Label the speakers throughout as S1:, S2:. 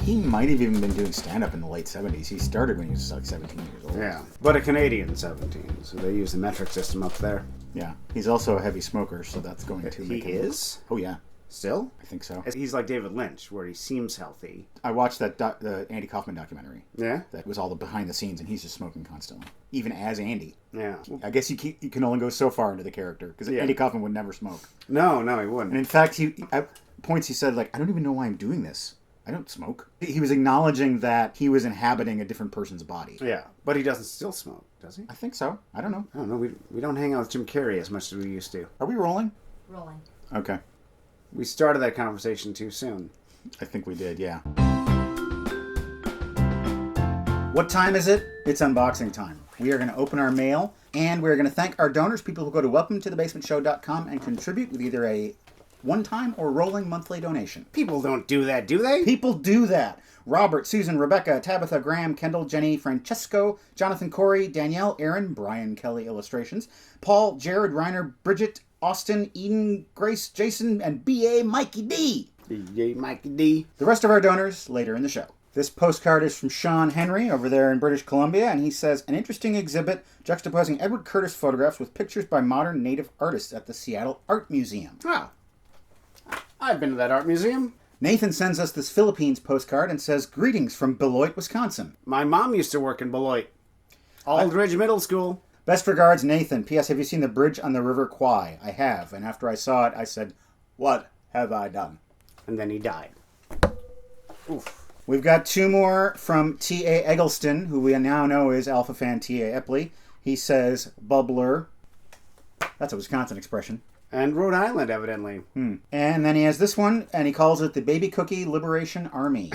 S1: He might have even been doing stand-up in the late 70s. He started when he was like 17 years old.
S2: Yeah, but a Canadian 17, so they use the metric system up there.
S1: Yeah, he's also a heavy smoker, so that's going to make him...
S2: He is?
S1: Oh, yeah.
S2: Still?
S1: I think so.
S2: He's like David Lynch, where he seems healthy.
S1: I watched the Andy Kaufman documentary.
S2: Yeah?
S1: That was all the behind the scenes, and he's just smoking constantly. Even as Andy.
S2: Yeah.
S1: I guess you can only go so far into the character, because Andy Kaufman would never smoke.
S2: No, he wouldn't.
S1: And in fact, at points he said, like, I don't even know why I'm doing this. I don't smoke. He was acknowledging that he was inhabiting a different person's body.
S2: Yeah, but he doesn't still smoke, does he?
S1: I think so. I don't know.
S2: I don't know. We don't hang out with Jim Carrey as much as we used to.
S1: Are we rolling?
S3: Rolling.
S1: Okay.
S2: We started that conversation too soon.
S1: I think we did, yeah. What time is it? It's unboxing time. We are going to open our mail, and we're going to thank our donors, people who go to welcometothebasementshow.com and contribute with either a one-time or rolling monthly donation.
S2: People don't do that, do they?
S1: People do that. Robert, Susan, Rebecca, Tabitha, Graham, Kendall, Jenny, Francesco, Jonathan, Corey, Danielle, Aaron, Brian Kelly Illustrations, Paul, Jared, Reiner, Bridget, Austin, Eden, Grace, Jason, and B.A. Mikey D.
S2: B.A. Mikey D.
S1: The rest of our donors later in the show. This postcard is from Sean Henry over there in British Columbia, and he says, an interesting exhibit juxtaposing Edward Curtis photographs with pictures by modern native artists at the Seattle Art Museum.
S2: Ah. I've been to that art museum.
S1: Nathan sends us this Philippines postcard and says, greetings from Beloit, Wisconsin.
S2: My mom used to work in Beloit. Aldridge Middle School.
S1: Best regards, Nathan. P.S. Have you seen the bridge on the River Kwai? I have, and after I saw it, I said, what have I done?
S2: And then he died.
S1: Oof. We've got two more from T.A. Eggleston, who we now know is Alpha Fan T.A. Epley. He says, bubbler. That's a Wisconsin expression.
S2: And Rhode Island, evidently.
S1: And then he has this one, and he calls it the Baby Cookie Liberation Army.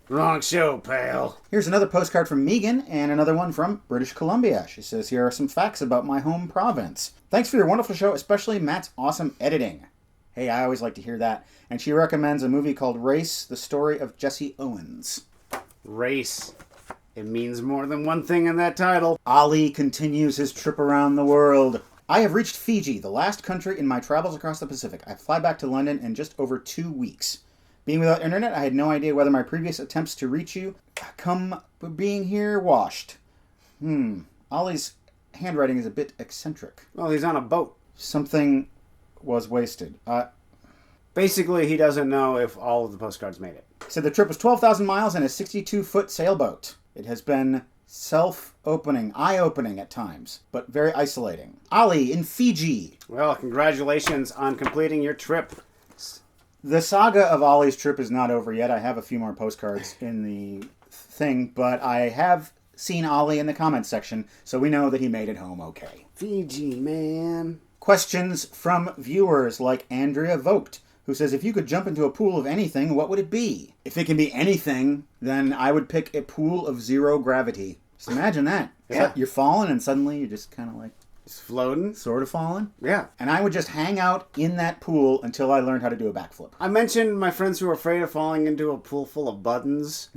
S2: Wrong show, pal.
S1: Here's another postcard from Megan, and another one from British Columbia. She says, here are some facts about my home province. Thanks for your wonderful show, especially Matt's awesome editing. Hey, I always like to hear that. And she recommends a movie called Race, the story of Jesse Owens.
S2: Race. It means more than one thing in that title.
S1: Ali continues his trip around the world. I have reached Fiji, the last country in my travels across the Pacific. I fly back to London in just over 2 weeks. Being without internet, I had no idea whether my previous attempts to reach you come being here washed. Ollie's handwriting is a bit eccentric.
S2: Well, he's on a boat.
S1: Something was wasted.
S2: Basically, he doesn't know if all of the postcards made it.
S1: Said the trip was 12,000 miles and a 62-foot sailboat. It has been self-opening, eye-opening at times, but very isolating. Ali in Fiji.
S2: Well, congratulations on completing your trip.
S1: The saga of Ollie's trip is not over yet. I have a few more postcards in the thing, but I have seen Ollie in the comments section, so we know that he made it home okay.
S2: Fiji, man.
S1: Questions from viewers like Andrea Vogt, who says, if you could jump into a pool of anything, what would it be? If it can be anything, then I would pick a pool of zero gravity. Just imagine that.
S2: Yeah.
S1: You're falling and suddenly you're just kind of like...
S2: Just floating.
S1: Sort of falling.
S2: Yeah.
S1: And I would just hang out in that pool until I learned how to do a backflip.
S2: I mentioned my friends who are afraid of falling into a pool full of buttons.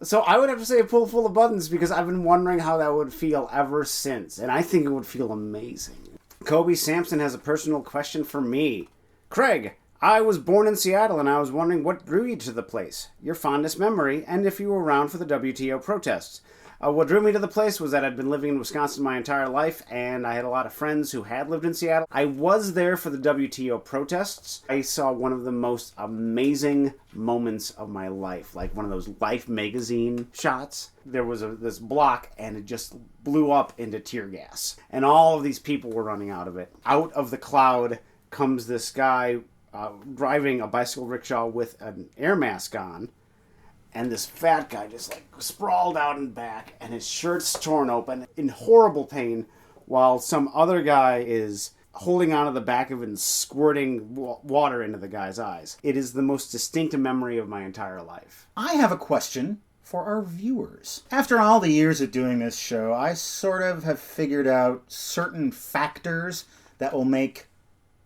S2: So I would have to say a pool full of buttons because I've been wondering how that would feel ever since. And I think it would feel amazing. Kobe Sampson has a personal question for me. Craig, I was born in Seattle and I was wondering what drew you to the place, your fondest memory, and if you were around for the WTO protests. What drew me to the place was that I'd been living in Wisconsin my entire life, and I had a lot of friends who had lived in Seattle. I was there for the WTO protests. I saw one of the most amazing moments of my life, like one of those Life magazine shots. There was this block, and it just blew up into tear gas, and all of these people were running out of it. Out of the cloud comes this guy driving a bicycle rickshaw with an air mask on. And this fat guy just like sprawled out in back, and his shirt's torn open in horrible pain, while some other guy is holding onto the back of it and squirting water into the guy's eyes. It is the most distinctive memory of my entire life.
S1: I have a question for our viewers. After all the years of doing this show, I sort of have figured out certain factors that will make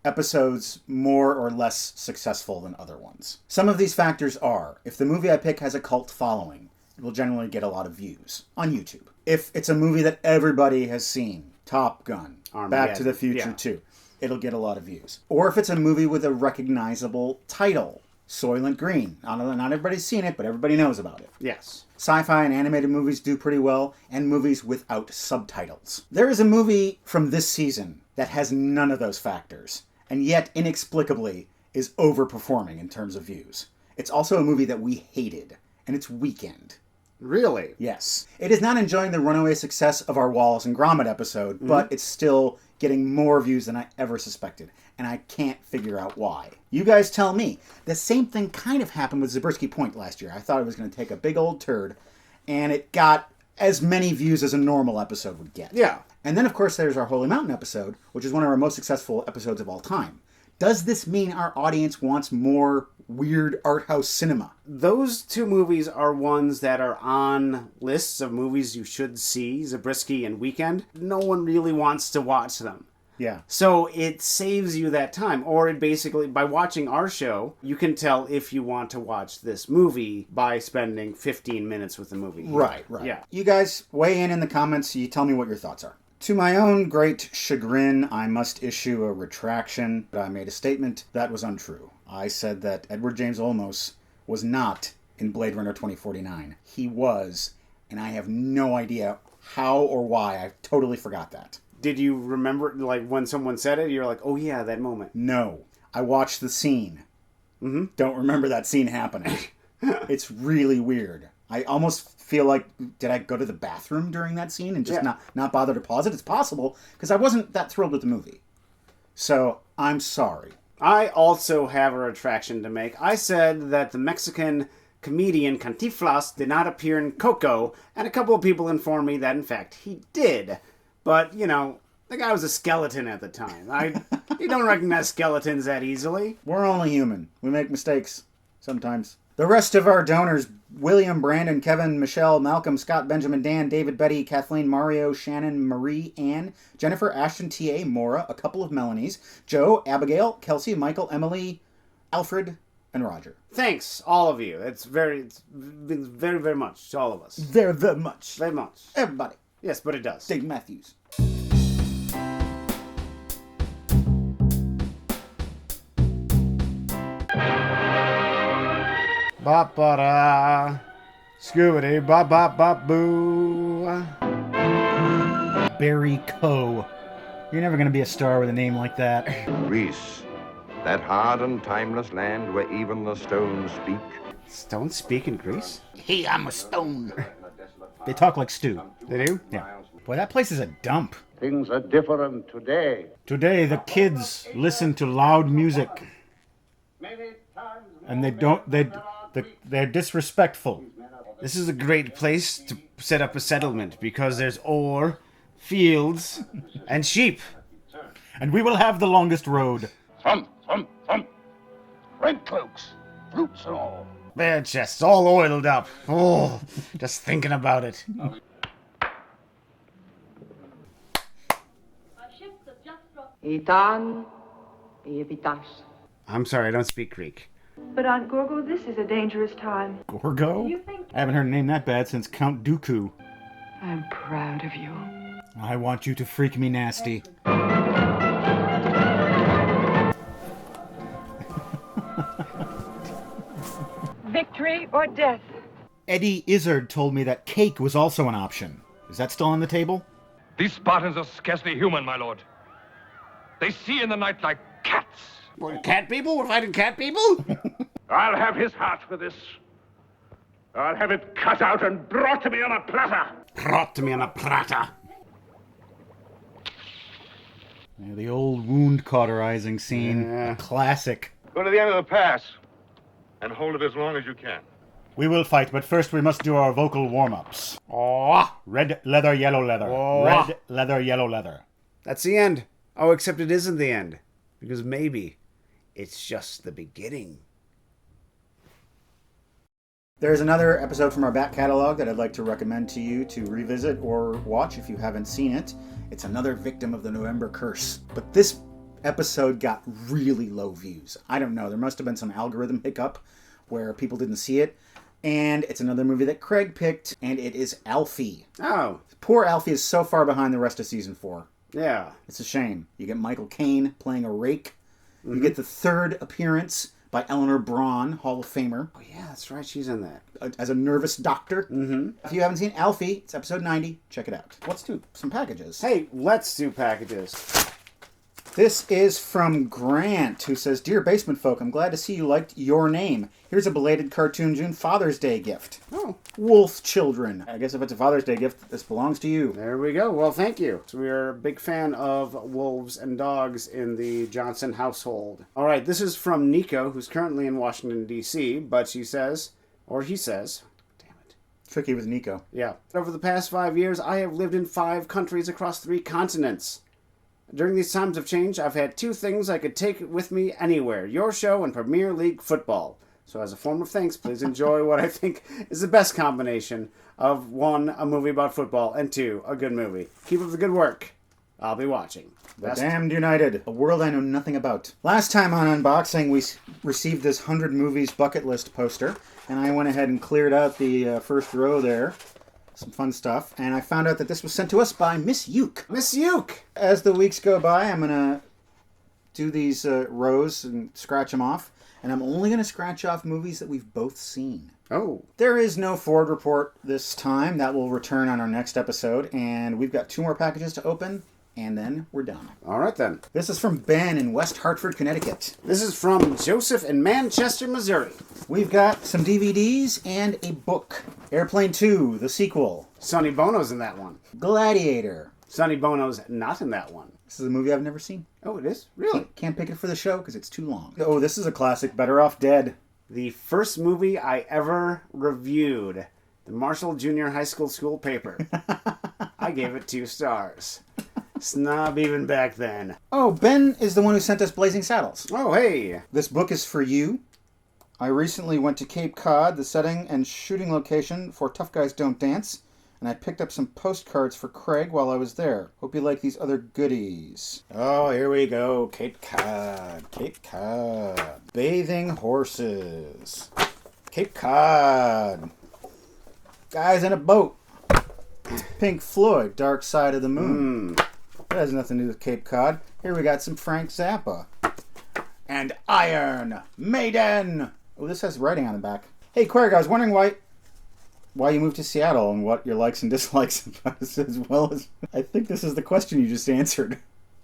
S1: episodes more or less successful than other ones. Some of these factors are, if the movie I pick has a cult following, it will generally get a lot of views on YouTube. If it's a movie that everybody has seen, Top Gun, Back to the Future 2, it'll get a lot of views. Or if it's a movie with a recognizable title, Soylent Green. Not everybody's seen it, but everybody knows about it.
S2: Yes.
S1: Sci-fi and animated movies do pretty well, and movies without subtitles. There is a movie from this season that has none of those factors, and yet inexplicably is overperforming in terms of views. It's also a movie that we hated, and it's Weekend.
S2: Really?
S1: Yes. It is not enjoying the runaway success of our Wallace and Gromit episode, but it's still getting more views than I ever suspected, and I can't figure out why. You guys tell me. The same thing kind of happened with Zabriskie Point last year. I thought it was going to take a big old turd, and it got as many views as a normal episode would get.
S2: Yeah.
S1: And then, of course, there's our Holy Mountain episode, which is one of our most successful episodes of all time. Does this mean our audience wants more weird art house cinema?
S2: Those two movies are ones that are on lists of movies you should see, Zabriskie and Weekend. No one really wants to watch them.
S1: Yeah.
S2: So it saves you that time. Or it basically, by watching our show, you can tell if you want to watch this movie by spending 15 minutes with the movie.
S1: Right.
S2: Yeah.
S1: You guys weigh in the comments. You tell me what your thoughts are. To my own great chagrin, I must issue a retraction. I made a statement that was untrue. I said that Edward James Olmos was not in Blade Runner 2049. He was, and I have no idea how or why. I totally forgot that.
S2: Did you remember, like, when someone said it, you're like, oh yeah, that moment?
S1: No. I watched the scene.
S2: Mm-hmm.
S1: Don't remember that scene happening. It's really weird. I almost feel like, did I go to the bathroom during that scene and just not bother to pause it? It's possible, because I wasn't that thrilled with the movie. So, I'm sorry.
S2: I also have a retraction to make. I said that the Mexican comedian Cantinflas did not appear in Coco, and a couple of people informed me that, in fact, he did. But, you know, the guy was a skeleton at the time. You don't recognize skeletons that easily.
S1: We're only human. We make mistakes sometimes. The rest of our donors, William, Brandon, Kevin, Michelle, Malcolm, Scott, Benjamin, Dan, David, Betty, Kathleen, Mario, Shannon, Marie, Ann, Jennifer, Ashton, T.A., Maura, a couple of Melanies, Joe, Abigail, Kelsey, Michael, Emily, Alfred, and Roger.
S2: Thanks, all of you. It's been very, very much to all of us.
S1: Very, very much.
S2: Very much.
S1: Everybody.
S2: Yes, but it does.
S1: Dave Matthews.
S2: Ba-ba-da, scoobity, ba-ba-ba-boo.
S1: Barry Coe. You're never going to be a star with a name like that.
S3: Greece, that hard and timeless land where even the stones speak.
S2: Stones speak in Greece?
S1: Hey, I'm a stone. They talk like Stu.
S2: They do?
S1: Yeah. Boy, that place is a dump.
S4: Things are different today.
S1: Today, the kids listen to loud music. And they're disrespectful.
S2: This is a great place to set up a settlement because there's ore, fields, and sheep.
S1: And we will have the longest road.
S4: Thump, thump, thump. Red cloaks, flutes and all.
S2: Bare chests, all oiled up. Oh, just thinking about it.
S5: Itan, Evitas.
S2: I'm sorry, I don't speak Greek.
S6: But Aunt Gorgo, this is a dangerous time.
S1: Gorgo?
S6: You think?
S1: I haven't heard a name that bad since Count Dooku.
S6: I'm proud of you.
S1: I want you to freak me nasty.
S6: Victory or death?
S1: Eddie Izzard told me that cake was also an option. Is that still on the table?
S7: These Spartans are scarcely human, my lord. They see in the night like cats.
S2: What, cat people? We're fighting cat people?
S4: I'll have his heart for this. I'll have it cut out and brought to me on a platter.
S2: Brought to me on a platter.
S1: Yeah, the old wound cauterizing scene.
S2: Yeah.
S1: A classic.
S3: Go to the end of the pass and hold it as long as you can.
S1: We will fight, but first we must do our vocal warm-ups.
S2: Oh,
S1: Red leather, yellow leather.
S2: Oh.
S1: Red leather, yellow leather.
S2: that's the end. Oh, except it isn't the end. Because maybe it's just the beginning.
S1: There's another episode from our back catalog that I'd like to recommend to you to revisit or watch if you haven't seen it. It's another victim of the November curse. But this episode got really low views. I don't know. There must have been some algorithm hiccup where people didn't see it. And it's another movie that Craig picked, and it is Alfie.
S2: Oh,
S1: Poor Alfie is so far behind the rest of season 4.
S2: yeah.
S1: It's a shame. You get Michael Caine playing a rake. You get the third appearance by Eleanor Braun, Hall of Famer,
S2: Oh, yeah, that's right. She's in that.
S1: as a nervous doctor. Mm-hmm. If you haven't seen Alfie, it's episode 90. Check it out. Let's do some packages.
S2: Hey, let's do packages.
S1: This is from Grant, who says, Dear Basement Folk, I'm glad to see you liked Your Name. Here's a belated Cartoon June Father's Day gift.
S2: Oh.
S1: Wolf Children. I guess if it's a Father's Day gift, this belongs to you.
S2: There we go. Well, thank you. So we are a big fan of wolves and dogs in the Johnson household. All right, this is from Nico, who's currently in Washington, D.C., but she says, or he says, damn it.
S1: Tricky with Nico.
S2: Yeah. Over the past 5 years, I have lived in 5 countries across 3 continents. During these times of change, I've had 2 things I could take with me anywhere. Your show and Premier League football. So as a form of thanks, please enjoy what I think is the best combination of 1, a movie about football, and 2, a good movie. Keep up the good work. I'll be watching.
S1: The Damned United, a world I know nothing about. Last time on Unboxing, we received this 100 Movies bucket list poster, and I went ahead and cleared out the first row there. Some fun stuff. And I found out that this was sent to us by Miss Uke.
S2: Miss Uke!
S1: As the weeks go by, I'm going to do these rows and scratch them off. And I'm only going to scratch off movies that we've both seen.
S2: Oh.
S1: There is no Ford report this time. That will return on our next episode. And we've got 2 more packages to open. And then we're done.
S2: All right, then.
S1: This is from Ben in West Hartford, Connecticut.
S2: This is from Joseph in Manchester, Missouri.
S1: We've got some DVDs and a book. Airplane 2, the sequel.
S2: Sonny Bono's in that one.
S1: Gladiator.
S2: Sonny Bono's not in that one.
S1: This is a movie I've never seen.
S2: Oh, it is? Really?
S1: Can't pick it for the show because it's too long. Oh, this is a classic. Better Off Dead.
S2: The first movie I ever reviewed. The Marshall Junior High School paper. I gave it 2 stars. Snob even back then.
S1: Oh, Ben is the one who sent us Blazing Saddles.
S2: Oh, hey.
S1: This book is for you. I recently went to Cape Cod, the setting and shooting location for Tough Guys Don't Dance, and I picked up some postcards for Craig while I was there. Hope you like these other goodies. Oh, here we go. Cape Cod. Cape Cod. Bathing horses. Cape Cod. Guys in a boat. Pink Floyd, Dark Side of the Moon. That has nothing to do with Cape Cod. Here we got some Frank Zappa. And Iron Maiden. Oh, this has writing on the back. Hey, Craig, I was wondering why you moved to Seattle and what your likes and dislikes about us, as well as... I think this is the question you just answered.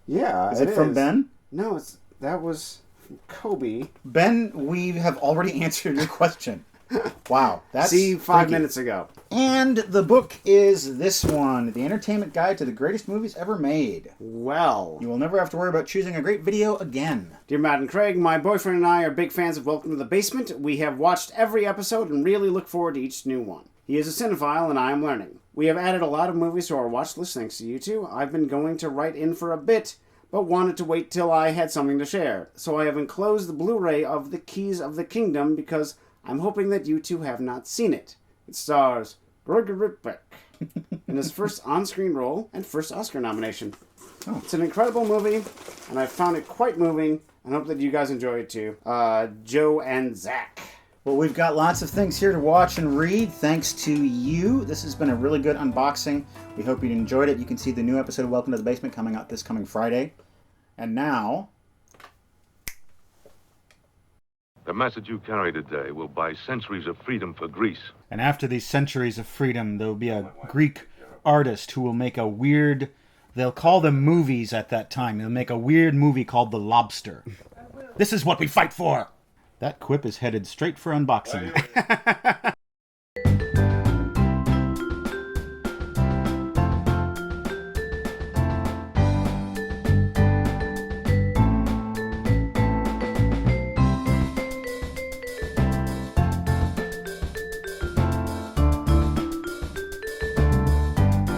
S2: Yeah,
S1: Is it from Ben?
S2: No, that was from Kobe.
S1: Ben, we have already answered your question. Wow, that's
S2: See, 5
S1: freaky.
S2: minutes ago.
S1: And the book is this one, The Entertainment Guide to the Greatest Movies Ever Made.
S2: Well.
S1: You will never have to worry about choosing a great video again.
S2: Dear Matt and Craig, my boyfriend and I are big fans of Welcome to the Basement. We have watched every episode and really look forward to each new one. He is a cinephile and I am learning. We have added a lot of movies to our watch list thanks to you two. I've been going to write in for a bit, but wanted to wait till I had something to share. So I have enclosed the Blu-ray of The Keys of the Kingdom because I'm hoping that you two have not seen it. It stars Gregory Peck in his first on-screen role and first Oscar nomination. Oh. It's an incredible movie, and I found it quite moving, and hope that you guys enjoy it too. Joe and Zach.
S1: Well, we've got lots of things here to watch and read, thanks to you. This has been a really good unboxing. We hope you enjoyed it. You can see the new episode of Welcome to the Basement coming out this coming Friday. And now...
S8: The message you carry today will buy centuries of freedom for Greece.
S1: And after these centuries of freedom, there will be a Greek artist who will make a weird... They'll call them movies at that time. They'll make a weird movie called The Lobster. This is what we fight for! That quip is headed straight for unboxing.